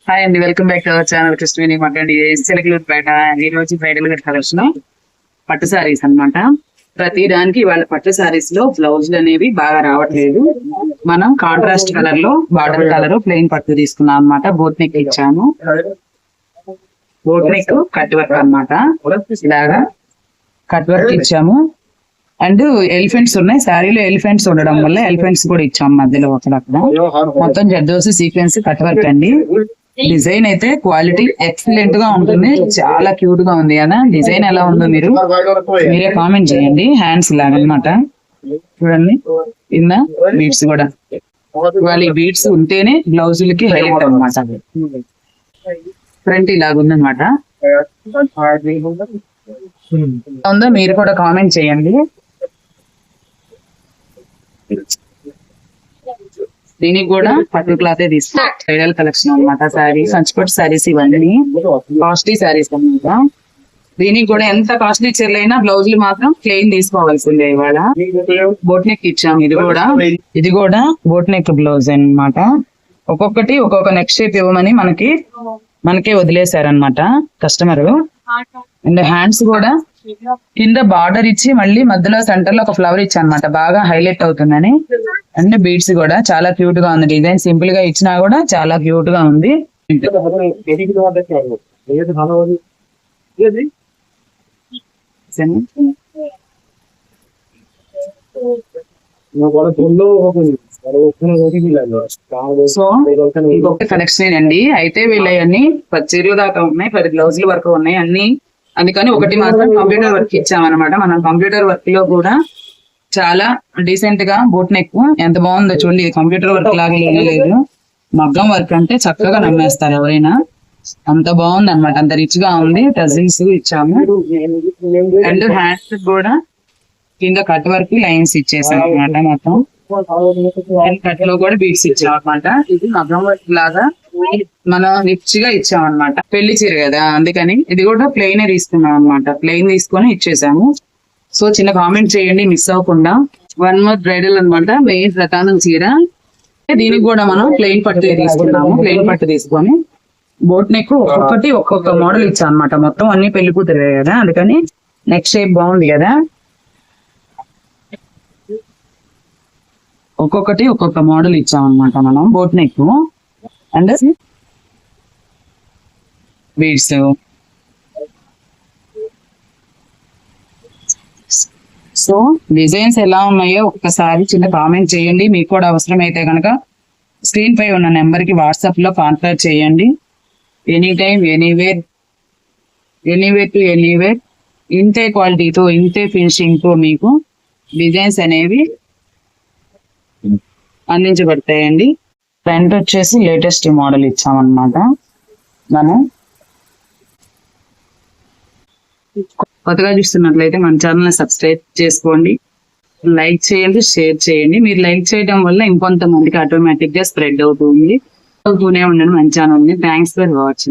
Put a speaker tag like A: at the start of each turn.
A: Hi అండి, welcome back to our channel Krishnaveni మాట్లాడి చిలకలూరుపేట. ఈ రోజు బ్రైడల్ కలెక్షన్ పట్టు సారీస్ అన్నమాట. ప్రతి దానికి వాళ్ళ పట్టు సారీస్ లో బ్లౌజులు అనేవి బాగా రావట్లేదు. మనం కాంట్రాస్ట్ కలర్ లో బార్డర్ కలర్ ప్లెయిన్ పట్టు తీసుకున్నాం అన్నమాట. బోట్ నెక్ ఇచ్చాము. బోట్ నెక్ కట్ వర్క్ అన్నమాట. ఇలాగా కట్ వర్క్ ఇచ్చాము. అండ్ ఎలిఫెంట్స్ ఉన్నాయి శారీలో. ఎలిఫెంట్స్ ఉండడం వల్ల ఎలిఫెంట్స్ కూడా ఇచ్చాము మధ్యలో అక్కడక్కడ. మొత్తం జర్దోసి సీక్వెన్స్ కట్ వర్క్ అండి. డిజైన్ అయితే క్వాలిటీ ఎక్సలెంట్ గా ఉంటుంది. చాలా క్యూట్ గా ఉంది కదా. డిజైన్ ఎలా ఉందో మీరే కామెంట్ చేయండి. హ్యాండ్స్ లాగా అనమాట. చూడండి కింద బీడ్స్ కూడా. వాళ్ళ బీడ్స్ ఉంటేనే బ్లౌజులకి హైలైట్ అనమాట. ఫ్రంట్ ఇలాగుందనమాట. ఉందో మీరు కూడా కామెంట్ చేయండి. దీనికి కూడా పట్టు క్లాత్ తీసుకో. బ్రైడల్ కలెక్షన్ అనమాట. శారీ కంచిపట్టు శారీస్ ఇవన్నీ కాస్ట్లీ శారీస్ అనమాట. దీనికి కూడా ఎంత కాస్ట్లీ చీరలైనా బ్లౌజులు మాత్రం ప్లెయిన్ తీసుకోవాల్సిందే. ఇవాళ బోట్ నెక్ ఇచ్చాము. ఇది కూడా బోట్ నెక్ బ్లౌజ్ అనమాట. ఒక్కొక్కటి ఒక్కొక్క నెక్ షేప్ ఇవ్వమని మనకే వదిలేశారనమాట కస్టమర్. అండ్ హ్యాండ్స్ కూడా కింద బార్డర్ ఇచ్చి మళ్ళీ మధ్యలో సెంటర్ లో ఒక ఫ్లవర్ ఇచ్చా అనమాట. బాగా హైలైట్ అవుతుందని. అండ్ బీడ్స్ కూడా చాలా క్యూట్ గా ఉంది. డిజైన్ సింపుల్ గా ఇచ్చినా కూడా చాలా క్యూట్ గా ఉంది. సో ఇంకొక కలెక్షన్ అండి. అయితే వీళ్ళవన్నీ 10 చీరలు దాకా ఉన్నాయి, 10 బ్లౌజుల వరకు ఉన్నాయి అన్ని. అందుకని ఒకటి మాత్రం కంప్యూటర్ వర్క్ ఇచ్చామన్నమాట. మనం కంప్యూటర్ వర్క్ లో కూడా చాలా డీసెంట్ గా బోట్ నెక్ ఎంత బాగుందో చూడండి. ఇది కంప్యూటర్ వర్క్ లాగా లేదు, మగ్గం వర్క్ అంటే చక్కగా నమ్మేస్తారు ఎవరైనా. అంత బాగుంది అనమాట. అంత రిచ్ గా ఉంది. టజిల్స్ ఇచ్చాము. అండ్ హ్యాండ్స్ కూడా కింద కట్ వర్క్ లైన్స్ ఇచ్చేసాం అనమాట. మొత్తం కట్ లో కూడా బీట్స్ ఇచ్చాం అనమాట. ఇది మగ్గం వర్క్ లాగా మనం రిచ్ గా ఇచ్చాం అనమాట. పెళ్లి చీర కదా అందుకని ఇది కూడా ప్లెయిన్ తీసుకున్నాం అనమాట. ప్లెయిన్ తీసుకొని ఇచ్చేసాము. సో చిన్న కామెంట్ చేయండి మిస్ అవ్వకుండా. 1 మోర్ బ్రైడల్ అనమాట. మెయిన్ రతానం చీర. దీనికి కూడా మనం ప్లెయిన్ పట్టు తీసుకున్నాము. ప్లెయిన్ పట్టు తీసుకొని బోట్ నెక్ ఒక్కొక్కటి ఒక్కొక్క మోడల్ ఇచ్చాం అనమాట. మొత్తం అన్ని పెళ్లి కూతురు కదా అందుకని నెక్ షేప్ బాగుంది కదా. ఒక్కొక్కటి ఒక్కొక్క మోడల్ ఇచ్చాం అనమాట మనం. Boat neck and beads. So designs ఎలా ఉన్నాయో ఒక్కసారి చిన్న కామెంట్ చేయండి. మీకు కూడా అవసరం అయితే కనుక స్క్రీన్ పై ఉన్న నెంబర్ కి వాట్సాప్ లో కాంటాక్ట్ చేయండి. Any time anywhere to anywhere ఇంతే క్వాలిటీతో ఇంతే ఫినిషింగ్ తో మీకు డిజైన్స్ అనేవి అందించబడతాయండి. ఫ్రంట్ వచ్చేసి లేటెస్ట్ మోడల్ ఇచ్చామన్నమాట. మనం కొత్తగా చూస్తున్నట్లయితే మన ఛానల్ సబ్స్క్రైబ్ చేసుకోండి, లైక్ చేయండి, షేర్ చేయండి. మీరు లైక్ చేయడం వల్ల ఇంకొంతమందికి ఆటోమేటిక్ గా స్ప్రెడ్ అవుతుంది. ఉండండి మన ఛానల్ ని. Thanks for watching.